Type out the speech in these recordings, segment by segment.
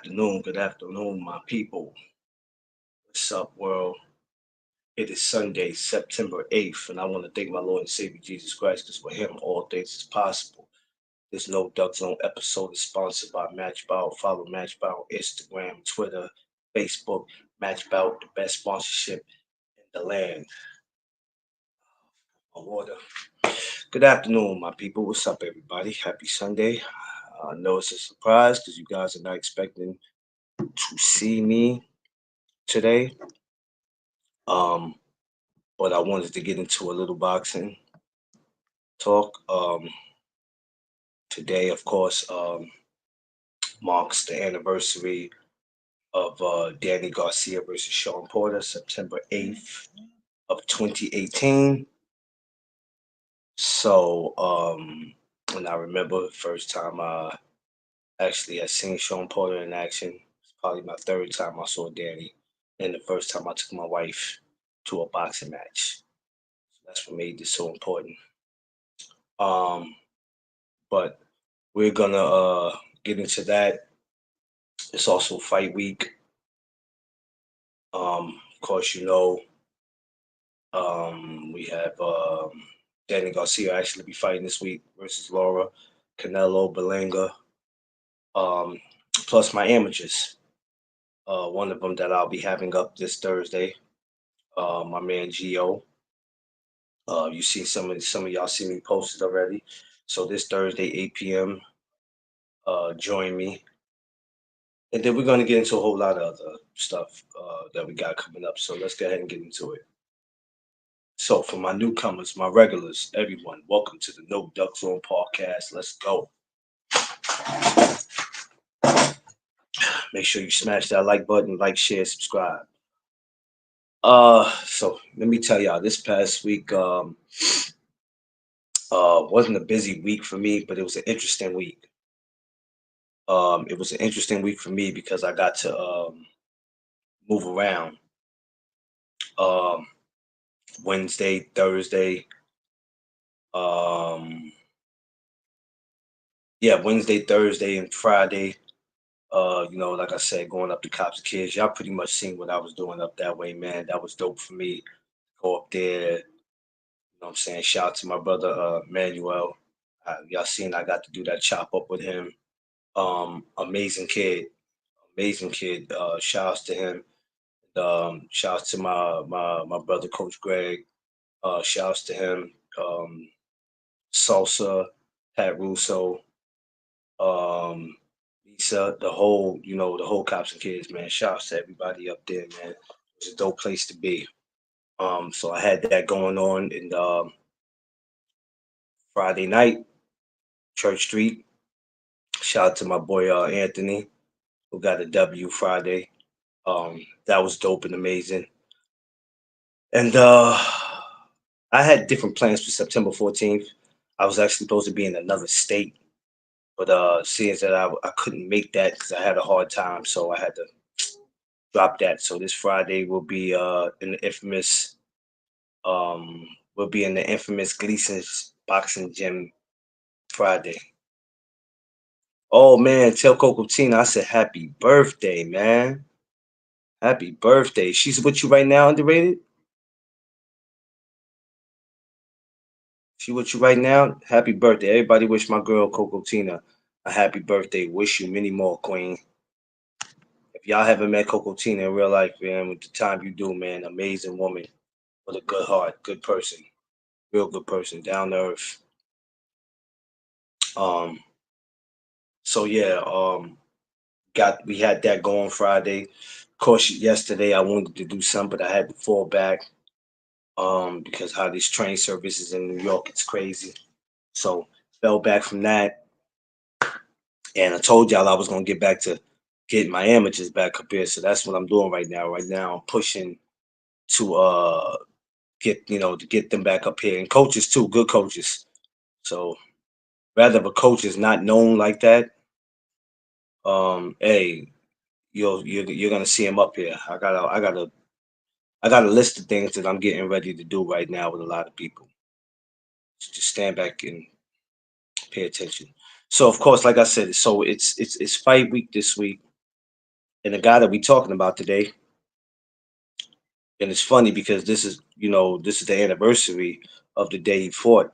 Good afternoon, my people. What's up, world? It is Sunday, September 8th, and I want to thank my Lord and Savior Jesus Christ because with Him all things is possible. This No Duck Zone episode is sponsored by Match Bout. Follow Match Bout on Instagram, Twitter, Facebook. Match Bout, the best sponsorship in the land. My water. Good afternoon, my people. What's up, everybody? Happy Sunday. I know it's a surprise because you guys are not expecting to see me today. Um, but I wanted to get into a little boxing talk. Today, of course, marks the anniversary of Danny Garcia versus Shawn Porter, September 8th of 2018. So, and I remember the first time I actually had seen Shawn Porter in action. It's probably my third time I saw Danny, and the first time I took my wife to a boxing match. So that's what made this so important. Um, but we're gonna get into that. It's also fight week. Of course, we have Danny Garcia actually be fighting this week versus Laura Canelo Belanga. Um, plus my amateurs. One of them that I'll be having up this Thursday. My man Gio. You see some of y'all see me posted already. So this Thursday, 8 p.m. Join me, and then we're gonna get into a whole lot of other stuff that we got coming up. So let's go ahead and get into it. So, for my newcomers, my regulars, everyone, welcome to the No Duck Zone podcast. Let's go. Make sure you smash that like button, like, share, subscribe. So let me tell y'all, this past week wasn't a busy week for me, but it was an interesting week. It was an interesting week for me because I got to move around. Um, Wednesday, Thursday, um, yeah, Wednesday, Thursday, and Friday. Like I said, going up to Cops Kids, y'all pretty much seen what I was doing up that way, man. That was dope for me. Go up there, what I'm saying? Shout out to my brother Manuel. Y'all seen I got to do that chop up with him. Amazing kid, amazing kid. Shouts to him. Shouts to my brother Coach Greg. Shouts to him. Salsa, Pat Russo. Lisa, the whole cops and kids, man. Shouts to everybody up there, man. It's a dope place to be. So I had that going on in Friday night, Church Street. Shout out to my boy Anthony, who got a W Friday. That was dope and amazing. And I had different plans for September 14th. I was actually supposed to be in another state, but seeing that I couldn't make that because I had a hard time, so I had to drop that. So this Friday will be in the infamous will be in the infamous Gleason's boxing gym Friday. Oh man, tell Coco Tina I said happy birthday, man. Happy birthday. She's with you right now, underrated? She with you right now? Happy birthday. Everybody wish my girl Coco Tina a happy birthday. Wish you many more, Queen. If y'all haven't met Coco Tina in real life, man, with the time you do, man, amazing woman with a good heart, good person, real good person, down to earth. Um, so yeah, got we had that going Friday. Of course, yesterday I wanted to do something, but I had to fall back because how these train services in New York, it's crazy. So fell back from that, and I told y'all I was gonna get back to getting my amateurs back up here. So that's what I'm doing right now. Right now, I'm pushing to get them back up here, and coaches too, good coaches. So rather if a coach is not known like that, hey, you're gonna see him up here. I got a list of things that I'm getting ready to do right now with a lot of people. So just stand back and pay attention. So of course, like I said, so it's fight week this week. And the guy that we talking about today, and it's funny because this is the anniversary of the day he fought,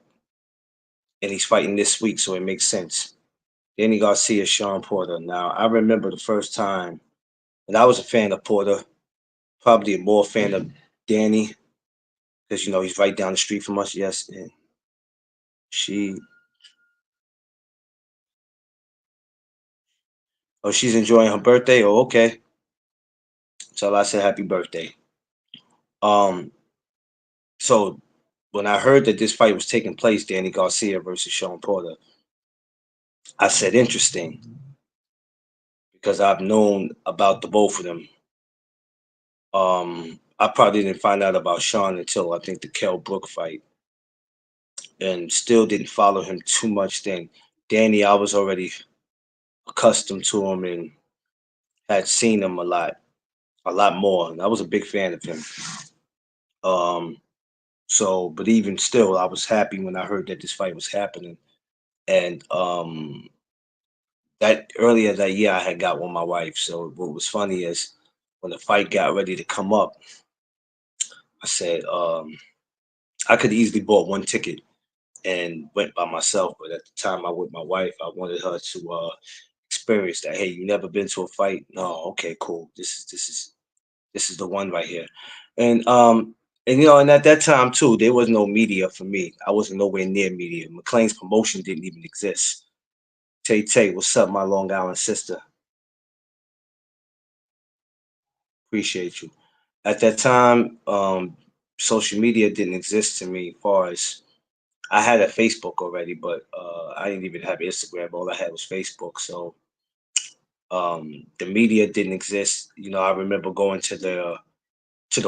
and he's fighting this week, so it makes sense. Danny Garcia, Shawn Porter. Now, I remember the first time, and I was a fan of Porter, probably a more fan of Danny, because he's right down the street from us. Yes, and she, oh, she's enjoying her birthday. Oh, okay. So I said happy birthday. Um, so when I heard that this fight was taking place, Danny Garcia versus Shawn Porter, I said interesting because I've known about the both of them. I probably didn't find out about Shawn until I think the Kell Brook fight, and still didn't follow him too much then. Danny, I was already accustomed to him and had seen him a lot more, and I was a big fan of him. Um, but even still, I was happy when I heard that this fight was happening. And that earlier that year, I had got with my wife. So what was funny is when the fight got ready to come up, I said I could easily bought one ticket and went by myself. But at the time, I with my wife, I wanted her to experience that. Hey, you never been to a fight? No, okay, cool. This is the one right here. And and at that time too, there was no media for me. I wasn't nowhere near media. McLean's promotion didn't even exist. Tay Tay, what's up, my Long Island sister? Appreciate you. At that time, social media didn't exist to me. As far as I had a Facebook already, but I didn't even have Instagram. All I had was Facebook. So the media didn't exist. I remember going to the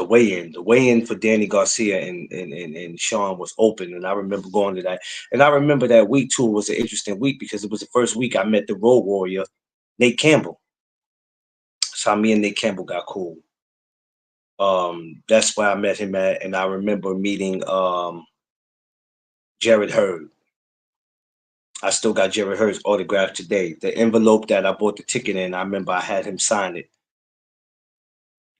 weigh-in. The weigh-in for Danny Garcia and Shawn was open, and I remember going to that. And I remember that week too was an interesting week because it was the first week I met the Road Warrior, Nate Campbell. So me and Nate Campbell got cool. That's where I met him at, and I remember meeting Jared Hurd. I still got Jared Hurd's autograph today. The envelope that I bought the ticket in, I remember I had him sign it.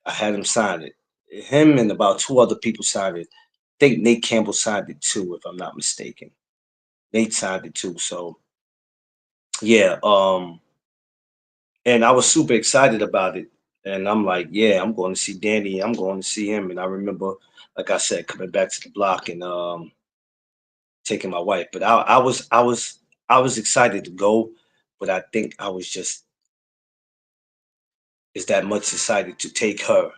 I had him sign it. Him and about two other people signed it. I think Nate Campbell signed it too, if I'm not mistaken. Nate signed it too. So yeah, and I was super excited about it. And I'm like, yeah, I'm going to see Danny. I'm going to see him. And I remember, like I said, coming back to the block and taking my wife. But I was excited to go, but I think I was just is that much excited to take her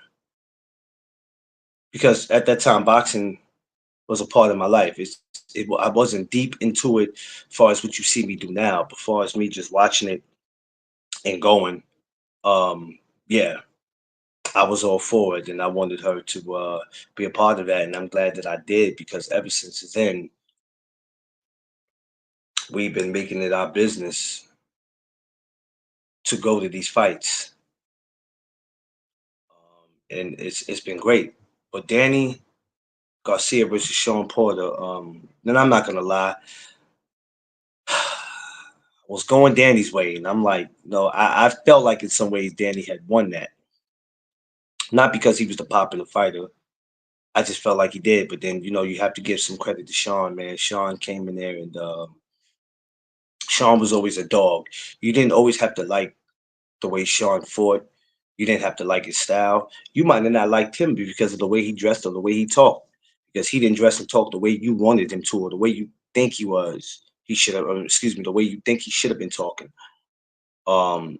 because at that time boxing was a part of my life. I wasn't deep into it, as far as what you see me do now. But far as me just watching it and going, yeah, I was all for it, and I wanted her to be a part of that, and I'm glad that I did because ever since then we've been making it our business to go to these fights, and it's been great. But Danny Garcia versus Shawn Porter, and I'm not gonna lie, was going Danny's way, and I'm like, no, I felt like in some ways Danny had won that, not because he was the popular fighter. I just felt like he did, but then you have to give some credit to Shawn, man. Shawn came in there, and Shawn was always a dog. You didn't always have to like the way Shawn fought. You didn't have to like his style. You might have not liked him because of the way he dressed or the way he talked, because he didn't dress and talk the way you wanted him to, or the way you think he was. He should have, excuse me, the way you think he should have been talking. Um,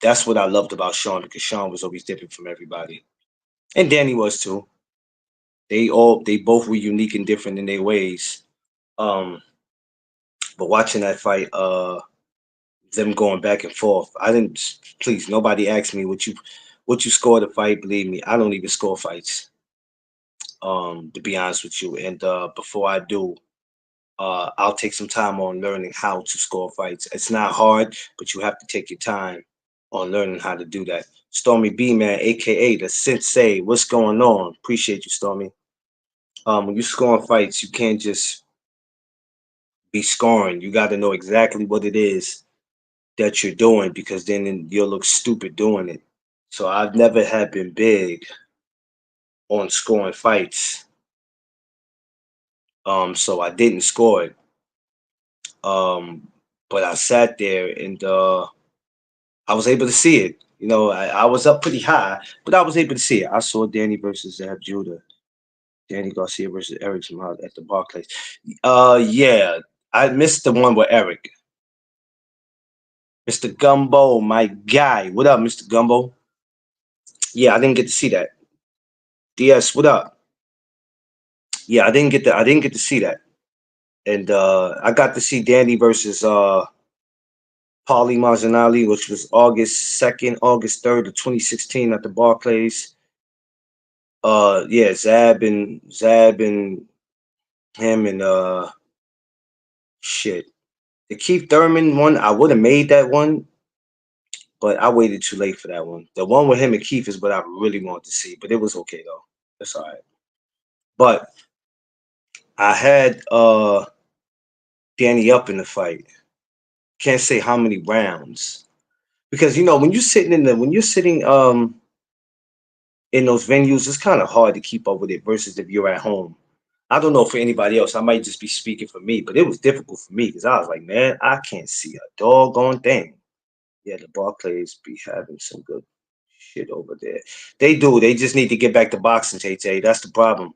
That's what I loved about Shawn because Shawn was always different from everybody, and Danny was too. They both were unique and different in their ways. Um, but watching that fight, them going back and forth, I didn't. Please, nobody asked me what you scored a fight. Believe me, I don't even score fights. To be honest with you, and before I do, I'll take some time on learning how to score fights. It's not hard, but you have to take your time on learning how to do that. Stormy B man, aka the Sensei, what's going on? Appreciate you, Stormy. When you scoring fights, you can't just be scoring. You got to know exactly what it is that you're doing because then you'll look stupid doing it. So I've never had been big on scoring fights. So I didn't score it. Um, but I sat there and I was able to see it. I was up pretty high, but I was able to see it. I saw Danny versus Zab Judah, Danny Garcia versus Eric somehow at the Barclays. Yeah, I missed the one with Eric, Mr. Gumbo, my guy. What up, Mr. Gumbo? Yeah, I didn't get to see that. DS, what up? Yeah, I didn't get to see that. And I got to see Danny versus Paulie Malignaggi, which was August 2nd, August 3rd of 2016 at the Barclays. Yeah, Zab and him and shit. The Keith Thurman one, I would have made that one, but I waited too late for that one. The one with him and Keith is what I really wanted to see, but it was okay though. That's all right. But I had Danny up in the fight. Can't say how many rounds. Because when you're sitting in those venues, it's kind of hard to keep up with it versus if you're at home. I don't know for anybody else. I might just be speaking for me, but it was difficult for me because I was like, man, I can't see a doggone thing. Yeah, the Barclays be having some good shit over there. They do. They just need to get back to boxing, Tay Tay. That's the problem.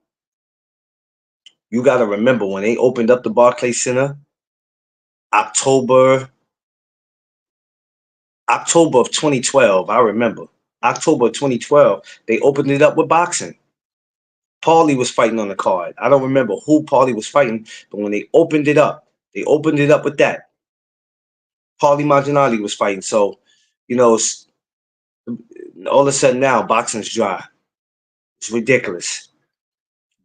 You got to remember when they opened up the Barclays Center, October October of 2012. I remember October of 2012. They opened it up with boxing. Paulie was fighting on the card. I don't remember who Paulie was fighting, but when they opened it up with that. Paulie Malignaggi was fighting. So, you know, all of a sudden now boxing's dry. It's ridiculous.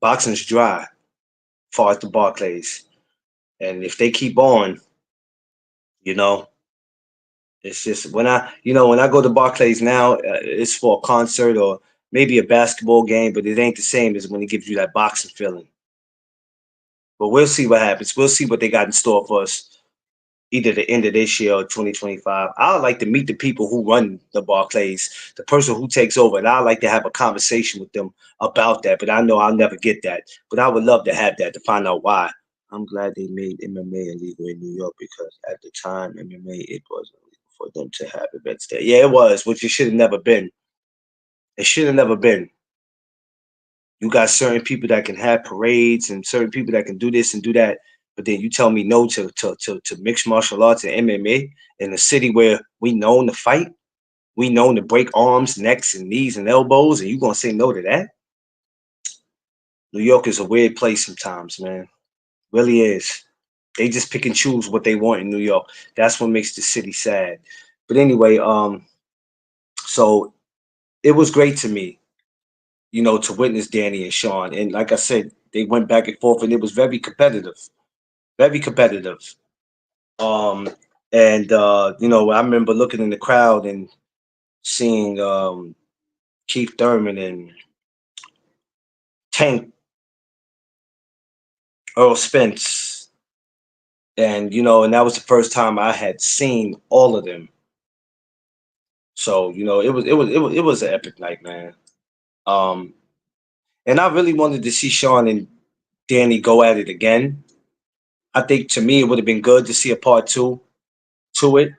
Boxing's dry, far as the Barclays. And if they keep on, you know, it's just when I go to Barclays now, it's for a concert or maybe a basketball game, but it ain't the same as when it gives you that boxing feeling. But we'll see what happens. We'll see what they got in store for us either the end of this year or 2025. I would like to meet the people who run the Barclays, the person who takes over, and I would like to have a conversation with them about that. But I know I'll never get that. But I would love to have that to find out why. I'm glad they made MMA illegal in New York because at the time MMA it wasn't illegal for them to have events there. Yeah, it was, which it should have never been. It should have never been. You got certain people that can have parades and certain people that can do this and do that. But then you tell me no to mixed martial arts and MMA in a city where we known to fight, we known to break arms, necks, and knees and elbows, and you gonna say no to that? New York is a weird place sometimes, man. Really is. They just pick and choose what they want in New York. That's what makes the city sad. But anyway, so it was great to me, to witness Danny and Shawn. And like I said, they went back and forth, and it was very competitive. Very competitive. Um, and I remember looking in the crowd and seeing Keith Thurman and Tank Earl Spence, and that was the first time I had seen all of them. So it was an epic night, man. Um, and I really wanted to see Shawn and Danny go at it again. I think to me it would have been good to see a part two to it.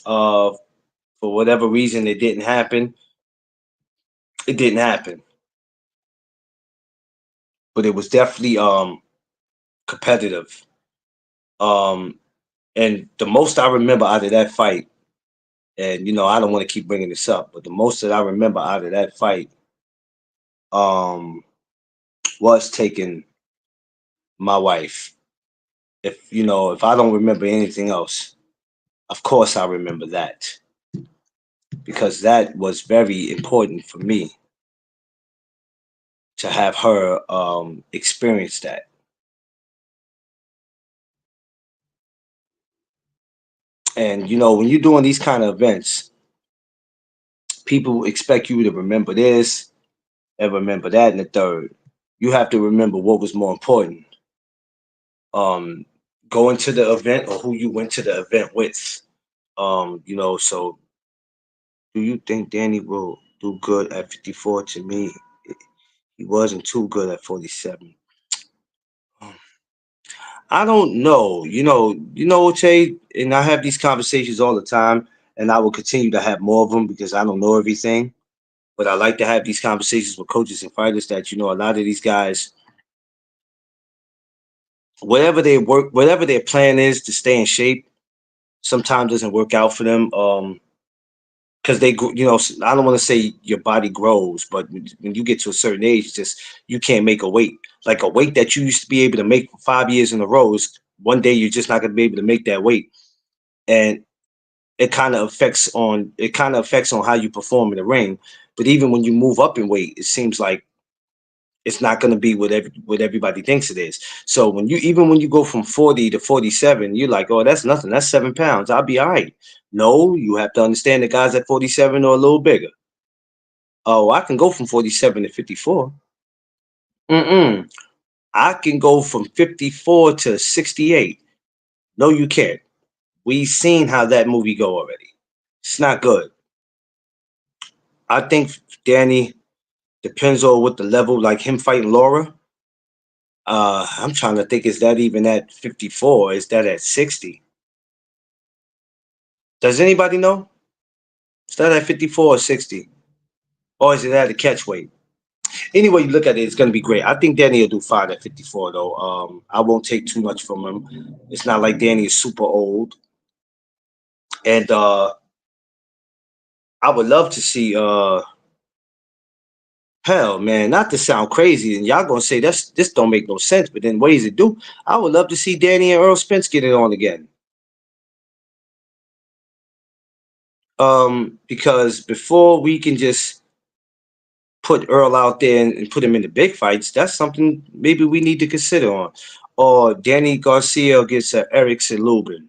Uh, for whatever reason, it didn't happen. It didn't happen, but it was definitely competitive. Um, and the most I remember out of that fight, and I don't want to keep bringing this up, but the most that I remember out of that fight um, was taking my wife. If I don't remember anything else, of course I remember that because that was very important for me to have her experience that. And when you're doing these kind of events, people expect you to remember this and remember that and the third. You have to remember what was more important. Um, Going to the event or who you went to the event with. So Do you think Danny will do good at 54? To me, he wasn't too good at 47. I don't know. Tay, and I have these conversations all the time, and I will continue to have more of them because I don't know everything. But I like to have these conversations with coaches and fighters that a lot of these guys, whatever their plan is to stay in shape, sometimes doesn't work out for them. Because I don't want to say your body grows, but when you get to a certain age, it's just you can't make a weight like a weight that you used to be able to make for 5 years in a row. Is one day you're just not going to be able to make that weight, and it kind of affects on how you perform in the ring. But even when you move up in weight, it seems like it's not going to be what everybody thinks it is. So when you go from 40 to 47, you're like, oh, that's nothing. That's 7 pounds. I'll be all right. No, you have to understand the guys at 47 are a little bigger. Oh, I can go from 47 to 54. Mm-mm. I can go from 54 to 68. No, you can't. We've seen how that movie go already. It's not good. I think Danny depends on what the level, like him fighting Laura. I'm trying to think, is that even at 54? Is that at 60? Does anybody know? Is that at 54 or 60? Or is it at a catch weight? Anyway, you look at it, it's going to be great. I think Danny will do fine at 54, though. I won't take too much from him. It's not like Danny is super old. And I would love to see, hell, man, not to sound crazy, and y'all going to say this don't make no sense, but then ways it do. I would love to see Danny and Earl Spence get it on again. Because before we can just put Earl out there and put him in the big fights, that's something maybe we need to consider on. Or Danny Garcia against Erickson Lubin.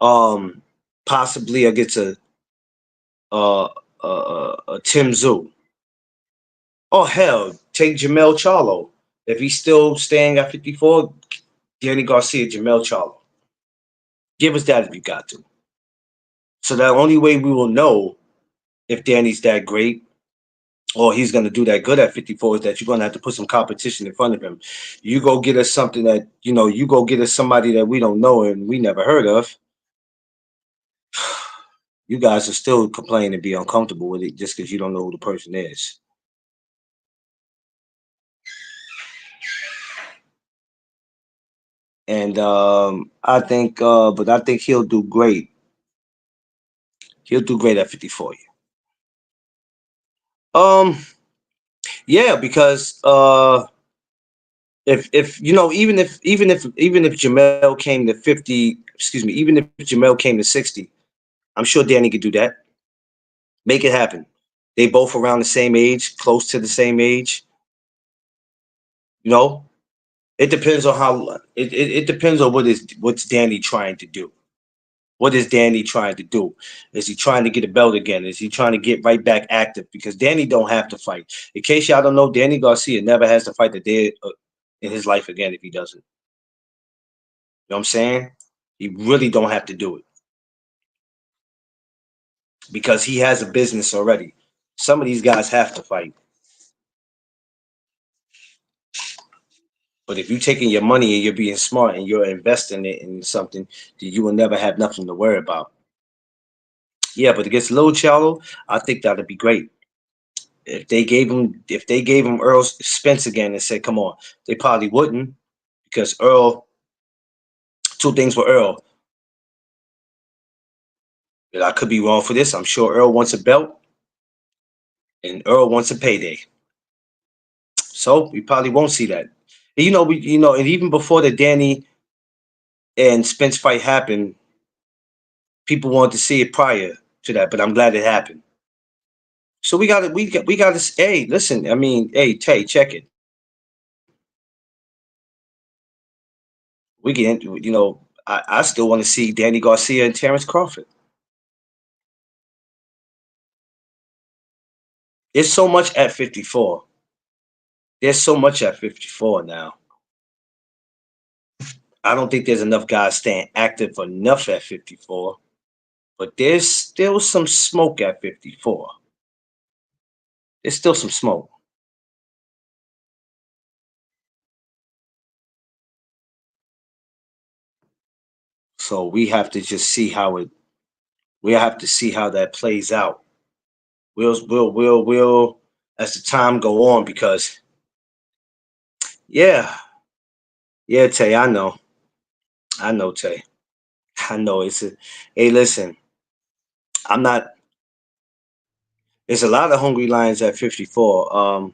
Um, Possibly against uh, a Tim Zoo. Oh hell, take Jamel Charlo. If he's still staying at 54, Danny Garcia, Jamel Charlo. Give us that if you got to. So the only way we will know if Danny's that great or he's going to do that good at 54 is that you're going to have to put some competition in front of him. You go get us something that, you go get us somebody that we don't know and we never heard of. You guys are still complaining and be uncomfortable with it just because you don't know who the person is. And but I think he'll do great. He'll do great at 54. Yeah, because if even if Jamel came to 50, excuse me, even if Jamel came to 60, I'm sure Danny could do that. Make it happen. They both around the same age, close to the same age. You know, it depends on it depends on what's Danny trying to do. What is Danny trying to do? Is he trying to get a belt again? Is he trying to get right back active? Because Danny don't have to fight. In case y'all don't know, Danny Garcia never has to fight a day in his life again if he doesn't. You know what I'm saying? He really don't have to do it because he has a business already. Some of these guys have to fight. But if you're taking your money and you're being smart and you're investing it in something, then you will never have nothing to worry about. Yeah, but against Lil Charlo, I think that'd be great. If they gave him Earl Spence again and said, "Come on," they probably wouldn't because Earl. Two things with Earl. And I could be wrong for this. I'm sure Earl wants a belt and Earl wants a payday. So we probably won't see that. And, and even before the Danny and Spence fight happened, people wanted to see it prior to that, but I'm glad it happened. So we got to. Hey, listen. I mean, hey, Tay, check it. We can. I still want to see Danny Garcia and Terrence Crawford. There's so much at 54. There's so much at 54 now. I don't think there's enough guys staying active enough at 54. But there's still some smoke at 54. There's still some smoke. So we have to just see how it. We have to see how that plays out. We'll as the time go on because yeah, yeah, Tay, I know, Tay, I know. It's a. Hey, listen, I'm not. There's a lot of hungry lions at 54.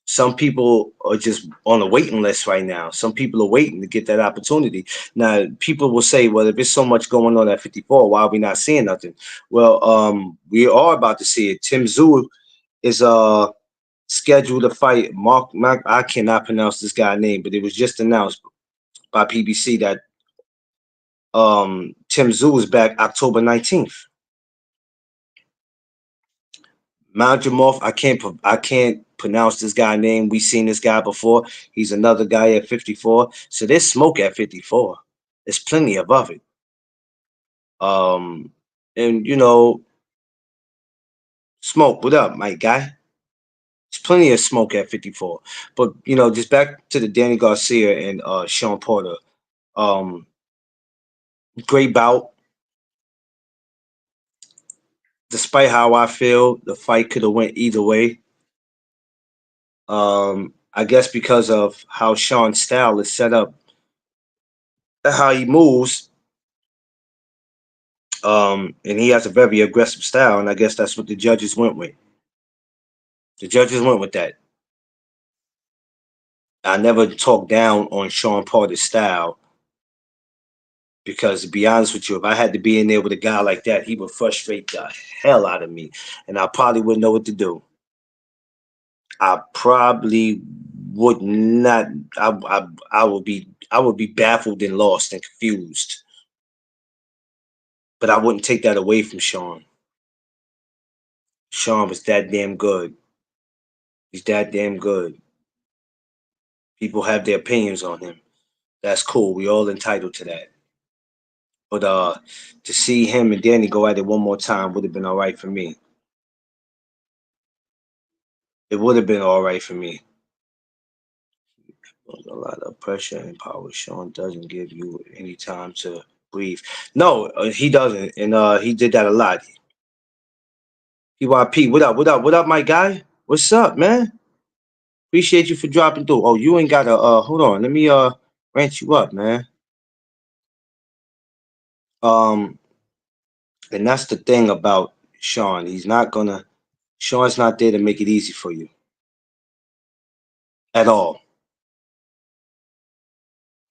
Some people are just on a waiting list right now. Some people are waiting to get that opportunity. Now, people will say, well, if there's so much going on at 54, why are we not seeing nothing? Well, we are about to see it. Tim Zhu is scheduled to fight Mark. I cannot pronounce this guy's name, but it was just announced by PBC that Tim Zhu is back October 19th. Mount I can't pronounce this guy's name. We've seen this guy before. He's another guy at 54. So there's smoke at 54. There's plenty above it. Um, and smoke. What up, my guy? There's plenty of smoke at 54. But just back to the Danny Garcia and Shawn Porter. Um, Great bout. Despite how I feel, the fight could have went either way. I guess because of how Shawn's style is set up, how he moves, and he has a very aggressive style, and I guess that's what the judges went with. The judges went with that. I never talked down on Shawn Porter's style because, to be honest with you, if I had to be in there with a guy like that, he would frustrate the hell out of me, and I probably wouldn't know what to do. I probably would not. I would be baffled and lost and confused. But I wouldn't take that away from Shawn. Shawn was that damn good. He's that damn good. People have their opinions on him. That's cool. We all entitled to that. But to see him and Danny go at it one more time would have been all right for me. It would have been all right for me. A lot of pressure and power. Shawn doesn't give you any time to breathe. No, he doesn't, and he did that a lot. PYP, what up? What up? What up, my guy? What's up, man? Appreciate you for dropping through. Oh, you ain't got to hold on. Let me rant you up, man. Um, and that's the thing about Shawn. Shawn's not there to make it easy for you at all.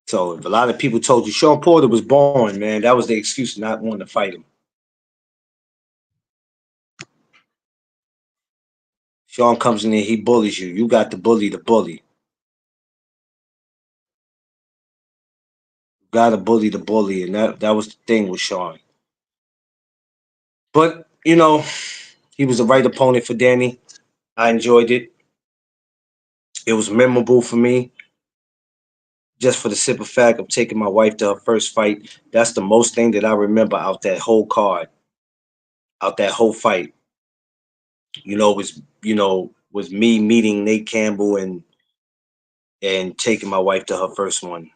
So if a lot of people told you Shawn Porter was born, man, that was the excuse to not wanting to fight him. Shawn comes in there, he bullies you. You got to bully the bully. You got to bully the bully, and that was the thing with Shawn. But he was the right opponent for Danny. I enjoyed it. It was memorable for me, just for the simple fact of taking my wife to her first fight. That's the most thing that I remember out that whole card, out that whole fight. Was me meeting Nate Campbell and taking my wife to her first one.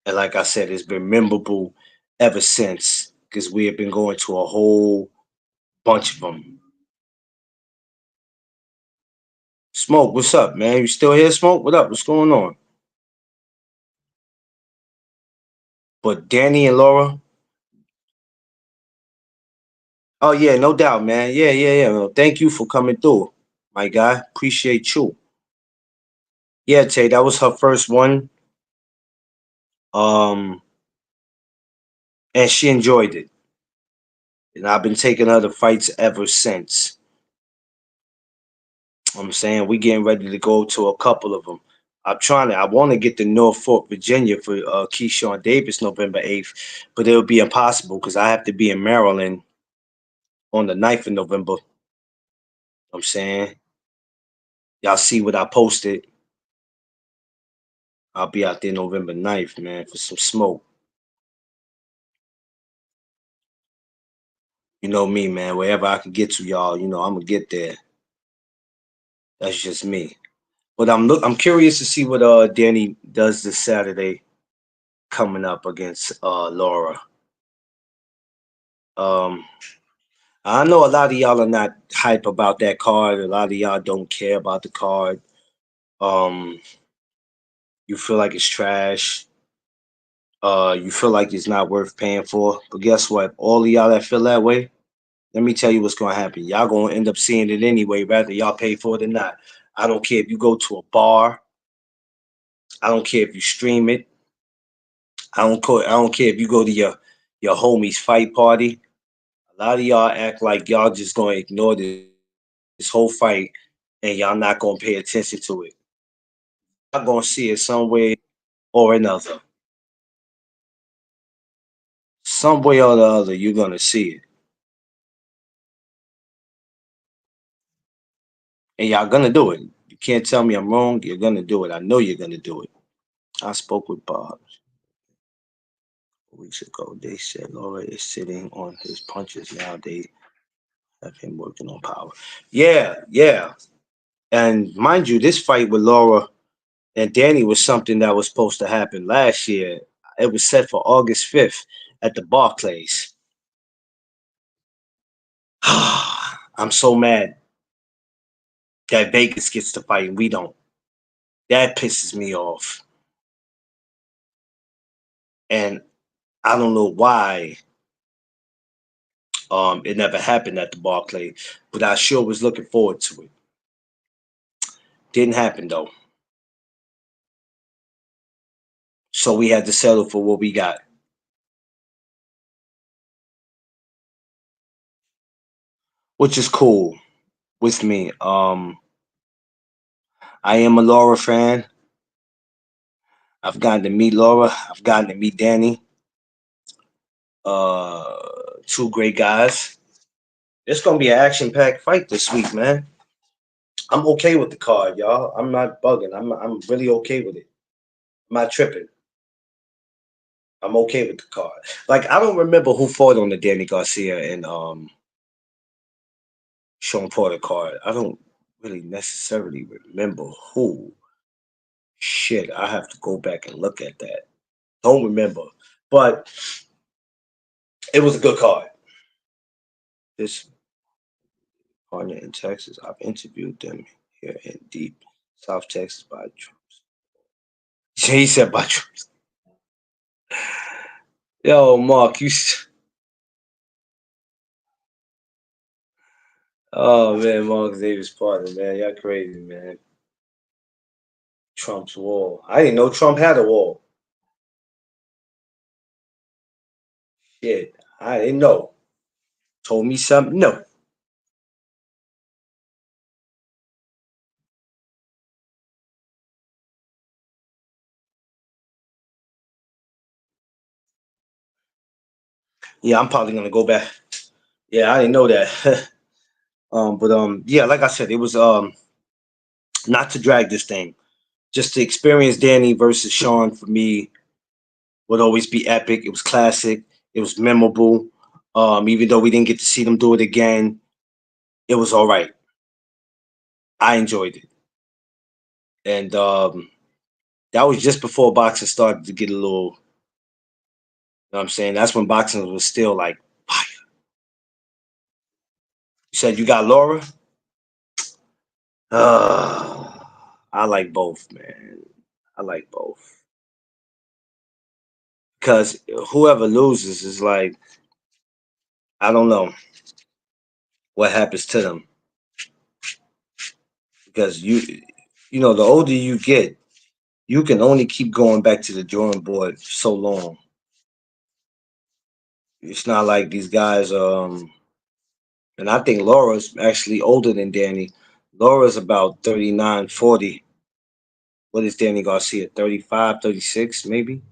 And like I said, it's been memorable ever since because we have been going to a whole bunch of them. Smoke, what's up, man? You still here, Smoke? What up? What's going on? But Danny and Laura, oh yeah, no doubt, man. Yeah, yeah, yeah. Well, thank you for coming through, my guy. Appreciate you. Yeah, Tay, that was her first one. Um, and she enjoyed it. And I've been taking her to fights ever since. I'm saying we getting ready to go to a couple of them. I want to get to Norfolk, Virginia for Keyshawn Davis November 8th, but it'll be impossible because I have to be in Maryland on the 9th of November. I'm saying y'all see what I posted. I'll be out there November 9th, man, for some smoke. You know me, man. Wherever I can get to, y'all, I'm gonna get there. That's just me. But I'm curious to see what Danny does this Saturday coming up against Laura. Um, I know a lot of y'all are not hype about that card. A lot of y'all don't care about the card. Um, you feel like it's trash. You feel like it's not worth paying for. But guess what? All of y'all that feel that way, let me tell you what's gonna happen. Y'all gonna end up seeing it anyway, whether y'all pay for it or not. I don't care if you go to a bar. I don't care if you stream it. I don't care if you go to your homie's fight party. A lot of y'all act like y'all just gonna ignore this whole fight and y'all not gonna pay attention to it. Y'all gonna see it some way or another. Some way or the other, you're gonna see it. And y'all gonna do it. You can't tell me I'm wrong. You're gonna do it. I know you're gonna do it. I spoke with Bob weeks ago. They said Laura is sitting on his punches now. They have him working on power. Yeah, yeah. And mind you, this fight with Laura and Danny was something that was supposed to happen last year. It was set for August 5th at the Barclays. I'm so mad that Vegas gets to fight and we don't. That pisses me off. And I don't know why it never happened at the Barclays, but I sure was looking forward to it. Didn't happen though. So we had to settle for what we got, which is cool with me. I am a Laura fan. I've gotten to meet Laura. I've gotten to meet Danny. Uh, two great guys. It's gonna be an action-packed fight this week, man. I'm okay with the card, y'all. I'm not bugging. I'm really okay with it. I'm not tripping. I'm okay with the card. Like I don't remember who fought on the Danny Garcia and Shawn Porter card. I don't really necessarily remember who. Shit, I have to go back and look at that. Don't remember, but it was a good card. This partner in Texas, I've interviewed them here in deep South Texas by troops. He said by troops. Yo, Mark, oh man, Mark Davis partner, man, y'all crazy, man. Trump's wall. I didn't know Trump had a wall. Shit, I didn't know. Told me something. No. Yeah, I'm probably gonna go back. Yeah, I didn't know that. But yeah, like I said, it was not to drag this thing, just to experience Danny versus Shawn for me would always be epic. It was classic. It was memorable. Even though we didn't get to see them do it again, it was all right. I enjoyed it, and that was just before boxing started to get a little. You know what I'm saying? That's when boxing was still like fire. You said you got Laura. Uh, I like both, man. I like both because whoever loses is like I don't know what happens to them because the older you get, you can only keep going back to the drawing board so long. It's not like these guys. And I think Laura's actually older than Danny. Laura's about 39, 40. What is Danny Garcia? 35, 36, maybe.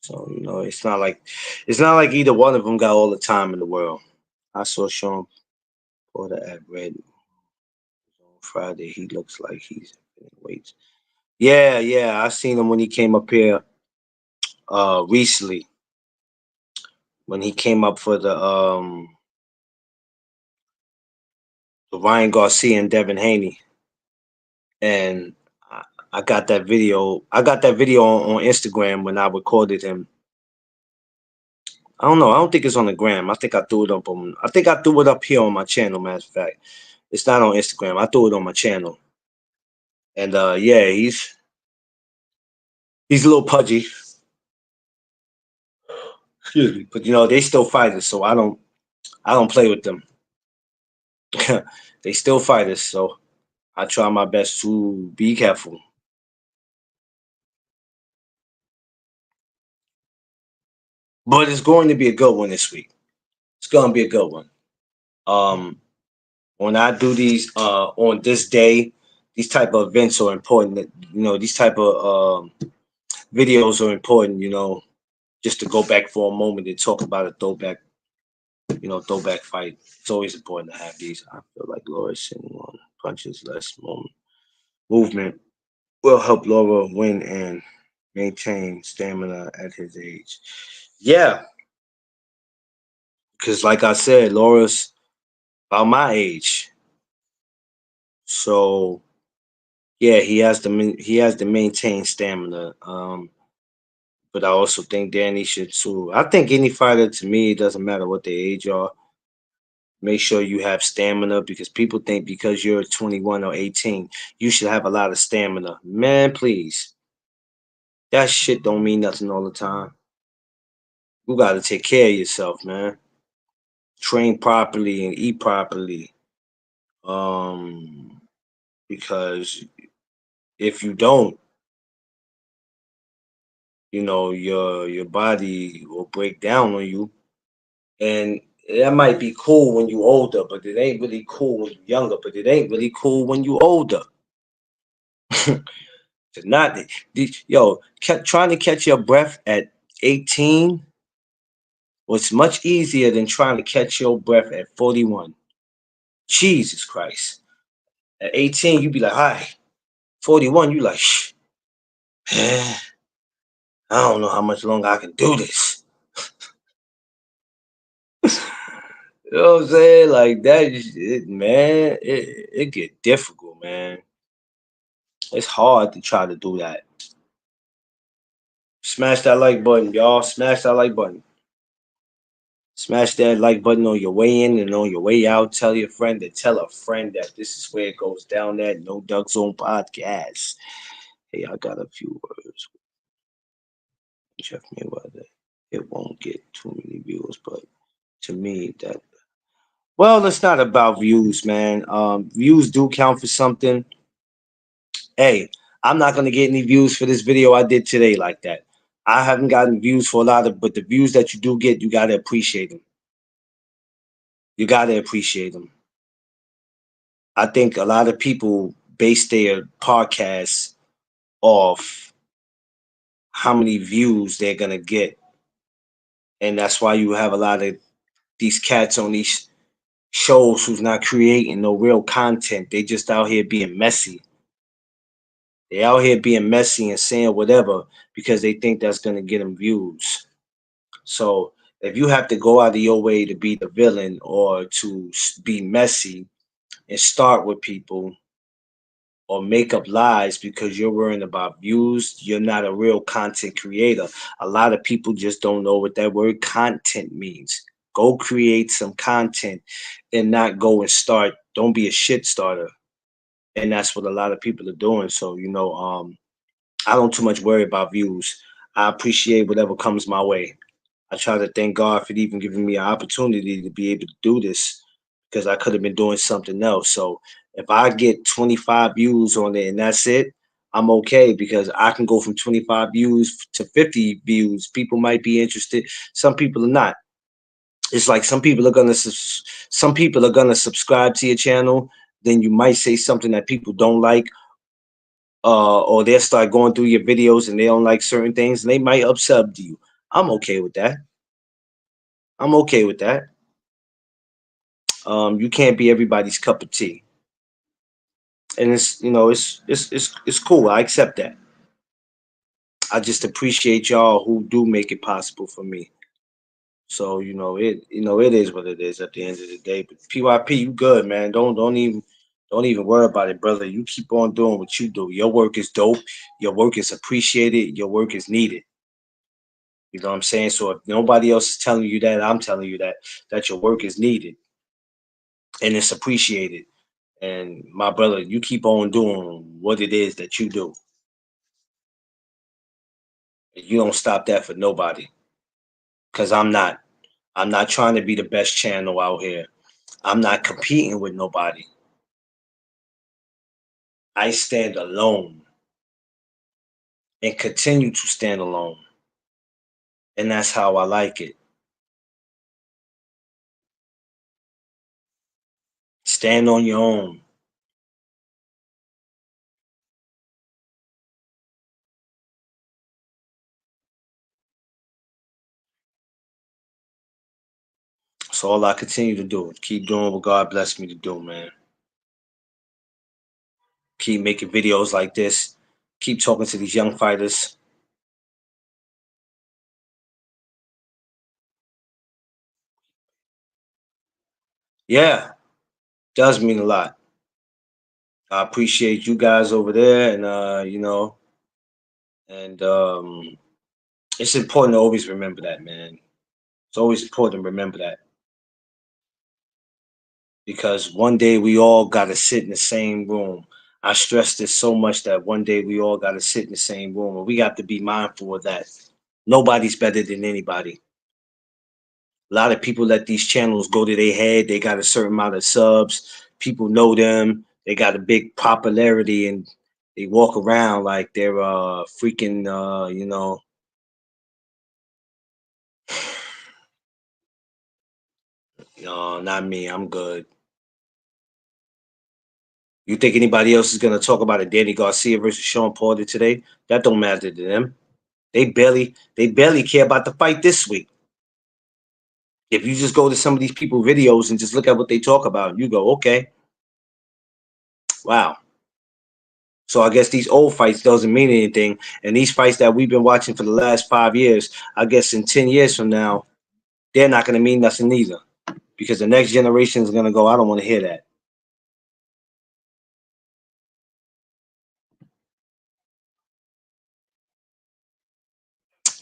So it's not like either one of them got all the time in the world. I saw Shawn Porter at Red on Friday. He looks like he's in weights. Yeah, yeah. I seen him when he came up here recently. when he came up for the Ryan Garcia and Devin Haney, and I got that video. I got that video on Instagram when I recorded him. I don't know. I don't think it's on the gram. I think I threw it up on. I think I threw it up here on my channel. Matter of fact, it's not on Instagram. I threw it on my channel, and yeah, he's a little pudgy. Excuse me, but they still fighters, so I don't play with them. They still fighters, so I try my best to be careful. But it's going to be a good one this week. It's going to be a good one. Um, when I do these on this day, these type of events are important. These type of videos are important. Just to go back for a moment and talk about a throwback fight. It's always important to have these. I feel like Laura sitting on punches less movement will help Laura win and maintain stamina at his age. Yeah, because like I said, Laura's about my age, so yeah, he has to maintain stamina. But I also think Danny should too. I think any fighter, to me, it doesn't matter what their age are. Make sure you have stamina, because people think because you're 21 or 18, you should have a lot of stamina. Man, please, that shit don't mean nothing all the time. You got to take care of yourself, man. Train properly and eat properly. Um, because if you don't, your body will break down on you, and that might be cool when you older, but it ain't really cool when you younger. But it ain't really cool when you older. To not, kept trying to catch your breath at 18 was much easier than trying to catch your breath at 41. Jesus Christ! At 18, you be like, "Hi." 41, you like, "Shh, man, I don't know how much longer I can do this." You know what I'm saying? Like that, man. It get difficult, man. It's hard to try to do that. Smash that like button, y'all. Smash that like button. Smash that like button on your way in and on your way out. Tell your friend to tell a friend that this is where it goes down at No Duck Zone Podcast. Hey, I got a few words. Jeff Mayweather. It won't get too many views, but to me, well, it's not about views, man. Views do count for something. Hey, I'm not gonna get any views for this video I did today like that. I haven't gotten views for a lot of, but the views that you do get, you gotta appreciate them. You gotta appreciate them. I think a lot of people base their podcasts off how many views they're gonna get, and that's why you have a lot of these cats on these shows who's not creating no real content. They just out here being messy. They out here being messy and saying whatever because they think that's gonna get them views. So if you have to go out of your way to be the villain or to be messy and start with people or make up lies because you're worrying about views, you're not a real content creator. A lot of people just don't know what that word content means. Go create some content and not go and start. Don't be a shit starter. And that's what a lot of people are doing. So, I don't too much worry about views. I appreciate whatever comes my way. I try to thank God for even giving me an opportunity to be able to do this, because I could have been doing something else. So if I get 25 views on it and that's it, I'm okay, because I can go from 25 views to 50 views. People might be interested. Some people are not. It's like some people are gonna subscribe to your channel. Then you might say something that people don't like, or they'll start going through your videos and they don't like certain things and they might upsub to you. I'm okay with that. I'm okay with that. You can't be everybody's cup of tea, and it's cool. I accept that. I just appreciate y'all who do make it possible for me. So it is what it is at the end of the day. But PYP, you good, man. Don't even worry about it, brother. You keep on doing what you do. Your work is dope. Your work is appreciated. Your work is needed. You know what I'm saying? So if nobody else is telling you that, I'm telling you that your work is needed and it's appreciated. And my brother, you keep on doing what it is that you do. You don't stop that for nobody. Cause I'm not. I'm not trying to be the best channel out here. I'm not competing with nobody. I stand alone and continue to stand alone. And that's how I like it. Stand on your own. That's all I continue to do. Keep doing what God blessed me to do, man. Keep making videos like this. Keep talking to these young fighters. Yeah, does mean a lot. I appreciate you guys over there, and and it's important to always remember that, man. It's always important to remember that because one day we all got to sit in the same room. I stress this so much that one day we all got to sit in the same room, and we got to be mindful of that. Nobody's better than anybody. A lot of people let these channels go to their head. They got a certain amount of subs. People know them. They got a big popularity, and they walk around like they're freaking no, not me. I'm good. You think anybody else is gonna talk about a Danny Garcia versus Shawn Porter today? That don't matter to them. They barely care about the fight this week. If you just go to some of these people videos and just look at what they talk about, you go, okay, wow. So I guess these old fights doesn't mean anything, and these fights that we've been watching for the last 5 years, I guess in 10 years from now, they're not gonna mean nothing either, because the next generation is gonna go, I don't want to hear that.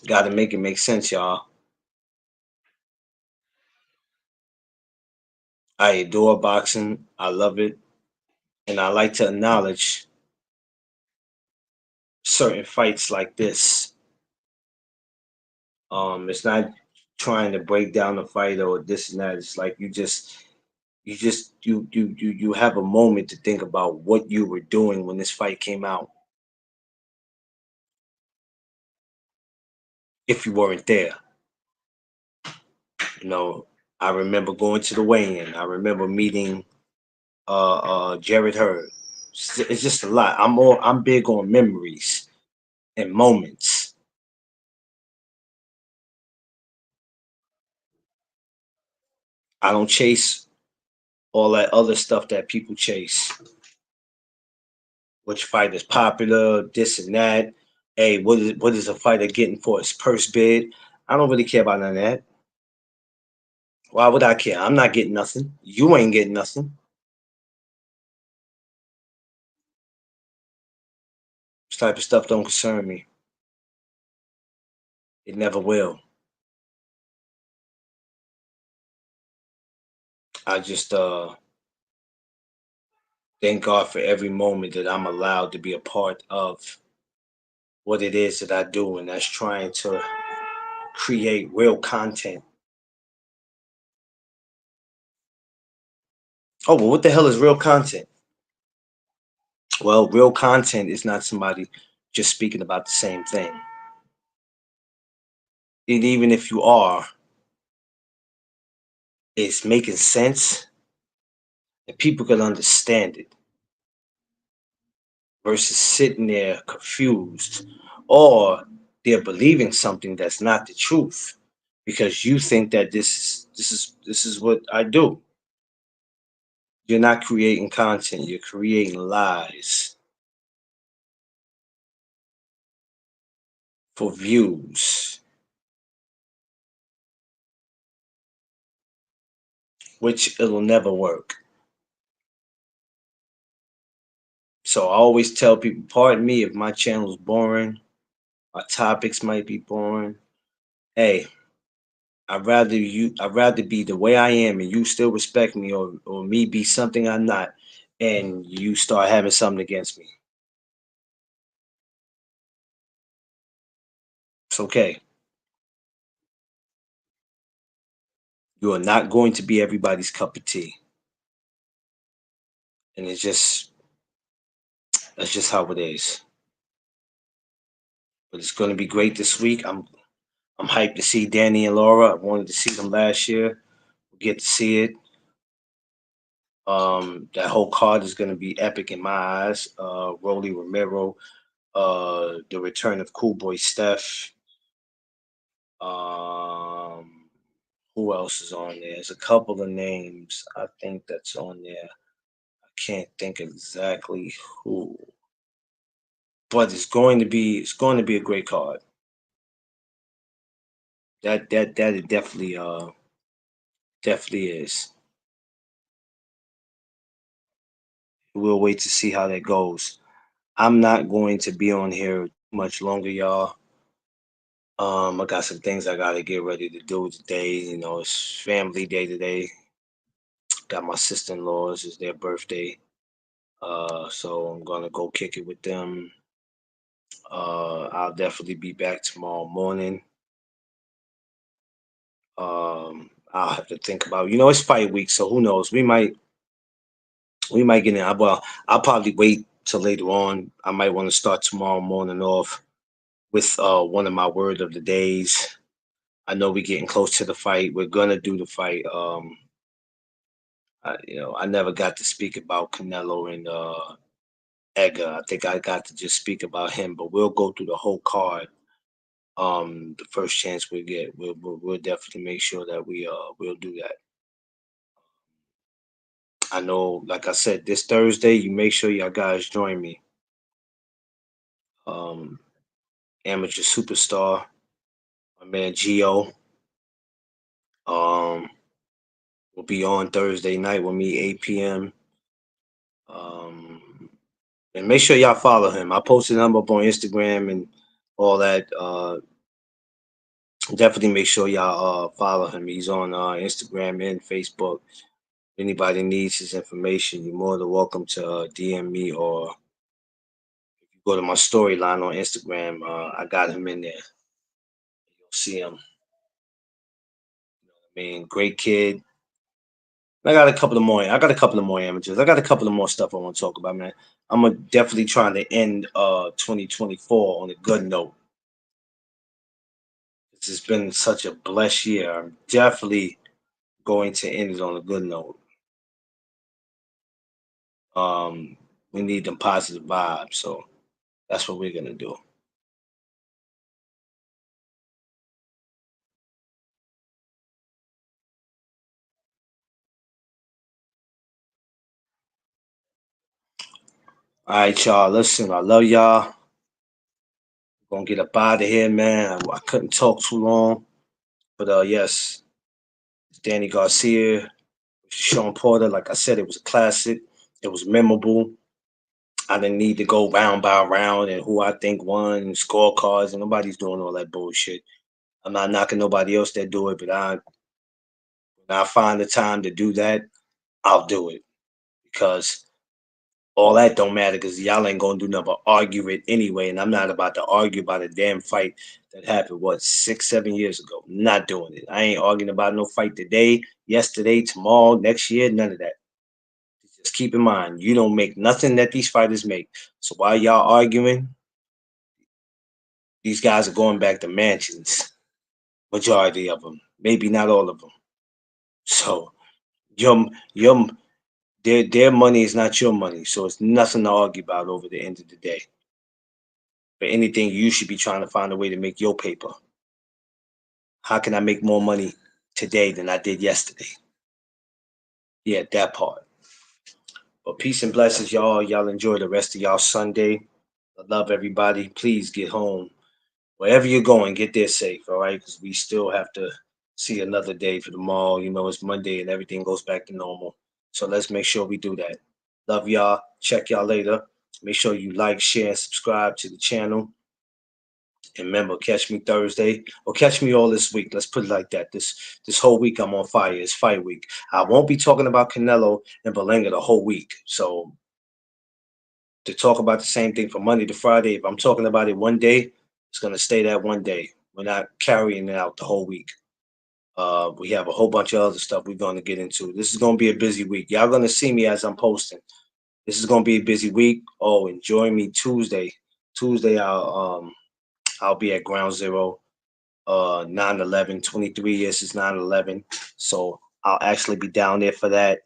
Got to make it make sense, y'all. I adore boxing. I love it, and I like to acknowledge certain fights like this. It's not trying to break down the fight or this and that. It's like you have a moment to think about what you were doing when this fight came out. If you weren't there, you know, I remember going to the weigh-in. I remember meeting Jared Hurd. It's just a lot. I'm big on memories and moments. I don't chase all that other stuff that people chase. Which fight is popular, this and that. Hey, what is a fighter getting for his purse bid? I don't really care about none of that. Why would I care? I'm not getting nothing. You ain't getting nothing. This type of stuff don't concern me. It never will. I just thank God for every moment that I'm allowed to be a part of what it is that I do, and that's trying to create real content. Oh, well, what the hell is real content? Well, real content is not somebody just speaking about the same thing. And even if you are, it's making sense and people can understand it versus sitting there confused or they're believing something that's not the truth because you think that this is what I do. You're not creating content, you're creating lies for views. which it'll never work. So I always tell people, pardon me if my channel's boring, my topics might be boring. Hey, I'd rather be the way I am and you still respect me, or me be something I'm not and you start having something against me. It's okay. You are not going to be everybody's cup of tea. And that's just how it is. But it's gonna be great this week. I'm hyped to see Danny and Laura. I wanted to see them last year. We get to see it. That whole card is gonna be epic in my eyes. Rolly Romero, the return of Cool Boy Steph. Um, who else is on there? There's a couple of names I think that's on there. I can't think exactly who, but it's going to be a great card. That it definitely is. We'll wait to see how that goes. I'm not going to be on here much longer, y'all. I got some things I gotta get ready to do today. You know, it's family day today. Got my sister-in-laws, it's their birthday. So I'm gonna go kick it with them. I'll definitely be back tomorrow morning. I'll have to think about, it's fight week, so who knows? We might get in. Well, I'll probably wait till later on. I might want to start tomorrow morning off with one of my word of the days. I know we're getting close to the fight. We're gonna do the fight. I never got to speak about Canelo and Edgar. I think I got to just speak about him, but we'll go through the whole card. The first chance we get, we'll definitely make sure that we'll do that. I know, like I said, this Thursday, you make sure y'all guys join me. Um, Amateur superstar, my man Gio. Um, will be on Thursday night with me, 8 p.m. Um, and make sure y'all follow him. I posted him up on Instagram and all that. Definitely make sure y'all follow him. He's on Instagram and Facebook. If anybody needs his information, you're more than welcome to DM me, or if you go to my storyline on Instagram, I got him in there. You'll see him. I mean, great kid. I got a couple of more amateurs. I got a couple of more stuff I want to talk about, man. I'm gonna definitely trying to end 2024 on a good note. This has been such a blessed year. I'm definitely going to end it on a good note. Um, we need them positive vibes, so that's what we're gonna do. All right, y'all. Listen, I love y'all. Gonna get up out of here, man. I couldn't talk too long, but yes, it's Danny Garcia, Shawn Porter. Like I said, it was a classic. It was memorable. I didn't need to go round by round and who I think won and scorecards, and nobody's doing all that bullshit. I'm not knocking nobody else that do it, but when I find the time to do that, I'll do it, because all that don't matter, because y'all ain't gonna do nothing but argue it anyway, and I'm not about to argue about a damn fight that happened, what, 6, 7 years ago. Not doing it. I ain't arguing about no fight today, yesterday, tomorrow, next year, none of that. Just keep in mind, you don't make nothing that these fighters make. So while y'all arguing, these guys are going back to mansions. Majority of them, maybe not all of them. So your your their money is not your money, so it's nothing to argue about over the end of the day. But anything, you should be trying to find a way to make your paper. How can I make more money today than I did yesterday? Yeah, that part. But peace and blessings, y'all. Y'all enjoy the rest of y'all Sunday. I love everybody. Please get home. Wherever you're going, get there safe, all right? Because we still have to see another day for tomorrow. You know, it's Monday and everything goes back to normal. So let's make sure we do that. Love y'all. Check y'all later. Make sure you like, share, and subscribe to the channel. And remember, catch me Thursday or catch me all this week. Let's put it like that. This whole week I'm on fire. It's fight week. I won't be talking about Canelo and Berlanga the whole week. So to talk about the same thing from Monday to Friday, if I'm talking about it one day, it's gonna stay that one day. We're not carrying it out the whole week. We have a whole bunch of other stuff we're going to get into. This is going to be a busy week. Y'all going to see me as I'm posting. This is going to be a busy week. Oh, enjoy me Tuesday. Tuesday, I'll be at Ground Zero. 9/11, 23 years since 9/11. So I'll actually be down there for that,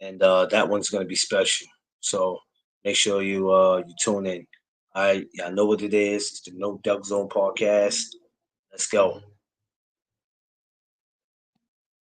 and that one's going to be special. So make sure you tune in. All right, y'all know what it is. It's the No Duck Zone podcast. Let's go.